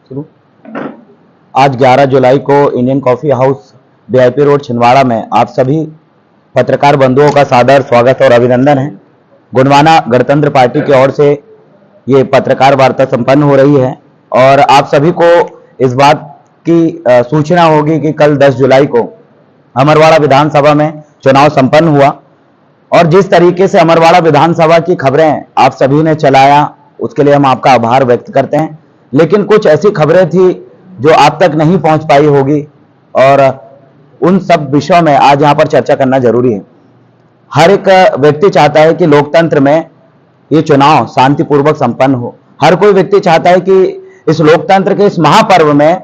शुरू। आज 11 जुलाई को Indian coffee house VIP road Chhindwara में आप सभी पत्रकार बंधुओं का सादर स्वागत और अभिनंदन है। गोंडवाना गणतंत्र पार्टी की ओर से ये पत्रकार वार्ता संपन्न हो रही है और आप सभी को इस बात की सूचना होगी कि कल 10 जुलाई को अमरवाड़ा विधानसभा में चुनाव संपन्न हुआ और जिस तरीके से अमरवाड़ा विधानसभा की खबरें आप सभी ने चलाया उसके लिए हम आपका आभार व्यक्त करते हैं। लेकिन कुछ ऐसी खबरें थी जो आप तक नहीं पहुंच पाई होगी और उन सब विषयों में आज यहां पर चर्चा करना जरूरी है। हर एक व्यक्ति चाहता है कि लोकतंत्र में ये चुनाव शांतिपूर्वक संपन्न हो। हर कोई व्यक्ति चाहता है कि इस लोकतंत्र के इस महापर्व में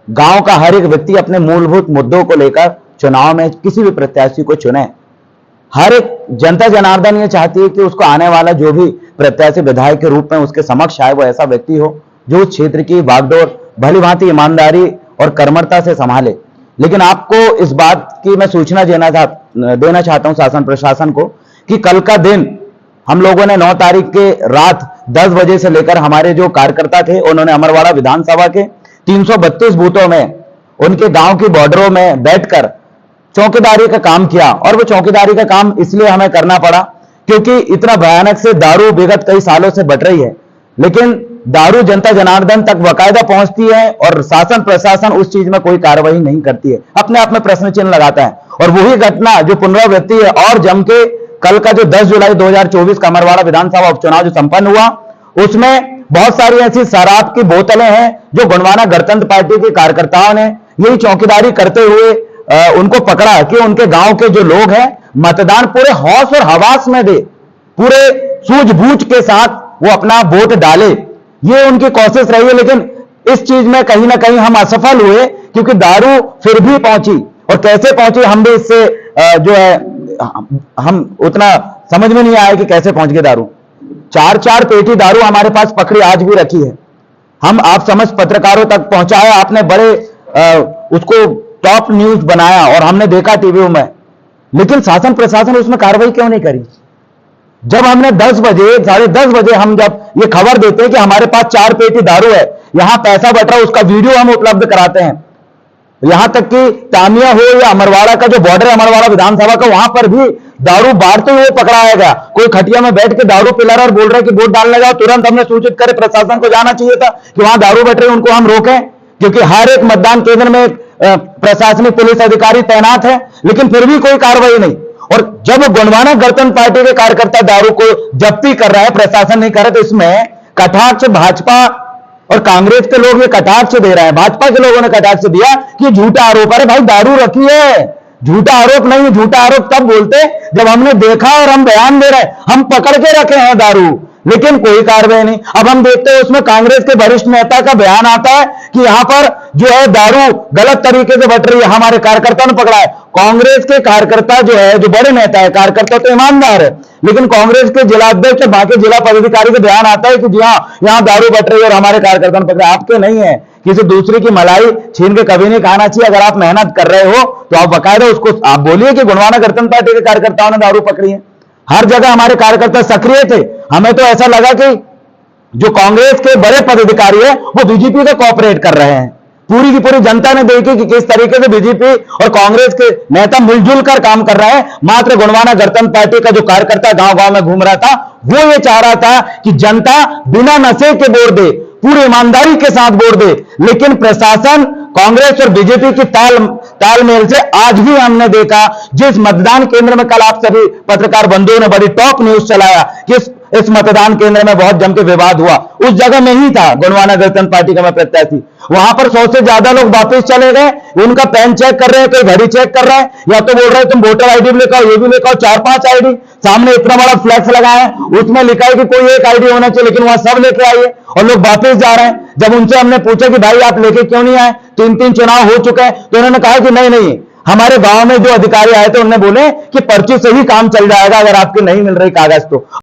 गांव का हर एक व्यक्ति अपने मूलभूत मुद्दों को लेकर चुनाव में किसी भी प्रत्याशी को चुने। हर एक जनता जनार्दन ये चाहती है कि उसको आने वाला जो भी प्रत्याशी विधायक के रूप में उसके समक्ष आए वो ऐसा व्यक्ति हो जो उस क्षेत्र की बागडोर भली भांति ईमानदारी और कर्मठता से संभाले। लेकिन आपको इस बात की मैं सूचना देना चाहता हूं शासन प्रशासन को कि कल का दिन हम लोगों ने 9 तारीख के रात 10 बजे से लेकर हमारे जो कार्यकर्ता थे उन्होंने अमरवाड़ा विधानसभा के 332 बूथों में उनके गांव की बॉर्डरों में बैठकर चौकीदारी का काम किया। और वो चौकीदारी का काम इसलिए हमें करना पड़ा क्योंकि इतना भयानक से दारू विगत कई सालों से बढ़ रही है, लेकिन दारू जनता जनार्दन तक बाकायदा पहुंचती है और शासन प्रशासन उस चीज में कोई कार्रवाई नहीं करती है, अपने आप में प्रश्न चिन्ह लगाता है। और वही घटना जो पुनरावृत्ति है और जम के कल का जो 10 जुलाई 2024 का अमरवाड़ा विधानसभा उपचुनाव जो संपन्न हुआ उसमें बहुत सारी ऐसी शराब की बोतलें हैं जो गोंडवाना गणतंत्र पार्टी के कार्यकर्ताओं ने यही चौकीदारी करते हुए उनको पकड़ा कि उनके गांव के जो लोग हैं मतदान पूरे हौस और हवास में दे, पूरे सूझबूझ के साथ वो अपना वोट डाले, ये उनकी कोशिश रही है। लेकिन इस चीज में कहीं ना कहीं हम असफल हुए क्योंकि दारू फिर भी पहुंची और कैसे पहुंची हम भी इससे जो है हम उतना समझ में नहीं आया कि कैसे पहुंच गए दारू। 4-4 पेटी दारू हमारे पास पकड़ी आज भी रखी है। हम आप समझ पत्रकारों तक पहुंचाया, आपने बड़े उसको टॉप न्यूज बनाया और हमने देखा टीवी में, लेकिन शासन प्रशासन उसमें कार्रवाई क्यों नहीं करी। जब हमने 10 बजे 10:30 बजे हम जब ये खबर देते हैं कि हमारे पास 4 पेटी दारू है, यहां पैसा बट रहा है, उसका वीडियो हम उपलब्ध कराते हैं। यहां तक कि तामिया हो या अमरवाड़ा का जो बॉर्डर है अमरवाड़ा विधानसभा का, वहां पर भी दारू बांटते हुए पकड़ाया गया। कोई खटिया में बैठ के दारू पिला रहा और बोल रहा है कि वोट डालने जाओ। तुरंत हमने सूचित करे, प्रशासन को जाना चाहिए था कि वहां दारू बट रही है, उनको हम रोकें, क्योंकि हर एक मतदान केंद्र में प्रशासनिक पुलिस अधिकारी तैनात है, लेकिन फिर भी कोई कार्रवाई नहीं। और जब गोंडवाना गणतंत्र पार्टी के कार्यकर्ता दारू को जब्ती कर रहा है, प्रशासन नहीं कर रहा, तो इसमें कटाक्ष भाजपा और कांग्रेस के लोग ये कटाक्ष दे रहे हैं। भाजपा के लोगों ने कटाक्ष दिया कि झूठा आरोप। अरे भाई दारू रखी है, झूठा आरोप नहीं। झूठा आरोप तब बोलते जब हमने देखा और हम बयान दे रहे हैं, हम पकड़ के रखे हैं दारू, लेकिन कोई कार्रवाई नहीं। अब हम देखते हैं उसमें कांग्रेस के वरिष्ठ नेता का बयान आता है कि यहां पर जो है दारू गलत तरीके से बट रही है, हमारे कार्यकर्ता ने पकड़ा है। कांग्रेस के कार्यकर्ता जो है, जो बड़े नेता है, कार्यकर्ता तो ईमानदार है, लेकिन कांग्रेस के जिलाध्यक्ष बाकी जिला पदाधिकारी का बयान आता है कि जी हाँ यहां दारू बट रही है और हमारे कार्यकर्ता ने पकड़ा। आपके नहीं है, किसी दूसरे की मलाई छीन के कभी नहीं खाना चाहिए। अगर आप मेहनत कर रहे हो तो आप बाकायदा उसको आप बोलिए कि गोंडवाना गणतंत्र पार्टी के कार्यकर्ताओं ने दारू पकड़ी है। हर जगह हमारे कार्यकर्ता सक्रिय थे। हमें तो ऐसा लगा कि जो कांग्रेस के बड़े पदाधिकारी है वो बीजेपी का कोऑपरेट कर रहे हैं। पूरी की पूरी जनता ने देखी कि किस तरीके से बीजेपी और कांग्रेस के नेता मिलजुल कर काम कर रहे हैं। मात्र गोंडवाना गणतंत्र पार्टी का जो कार्यकर्ता गांव गांव में घूम रहा था वो ये चाह रहा था कि जनता बिना नशे के वोट दे, पूरी ईमानदारी के साथ वोट दे। लेकिन प्रशासन कांग्रेस और बीजेपी की तालमेल से आज भी हमने देखा, जिस मतदान केंद्र में कल आप सभी पत्रकार बंधुओं ने बड़ी टॉप न्यूज चलाया कि इस मतदान केंद्र में बहुत जम के विवाद हुआ, उस जगह में ही था गोंडवाना गणतंत्र पार्टी का मैं प्रत्याशी। वहां पर 100 से ज्यादा लोग वापस चले गए, उनका पैन चेक कर रहे हैं, कोई घड़ी चेक कर रहा है, या तो बोल रहे हैं तुम वोटर आईडी भी लेकर आओ, ये भी लेकर आओ, 4-5 आईडी। सामने इतना बड़ा फ्लैक्स लगा है, उसमें लिखा है कि कोई एक आईडी होना चाहिए, लेकिन वहां सब लेके आइए और लोग वापस जा रहे हैं। जब उनसे हमने पूछा कि भाई आप लेके क्यों नहीं आए, 3-3 चुनाव हो चुके हैं, तो उन्होंने कहा कि नहीं, हमारे गांव में जो अधिकारी आए थे उन्होंने बोले कि पर्ची से ही काम चल जाएगा अगर आपके नहीं मिल रही कागज तो।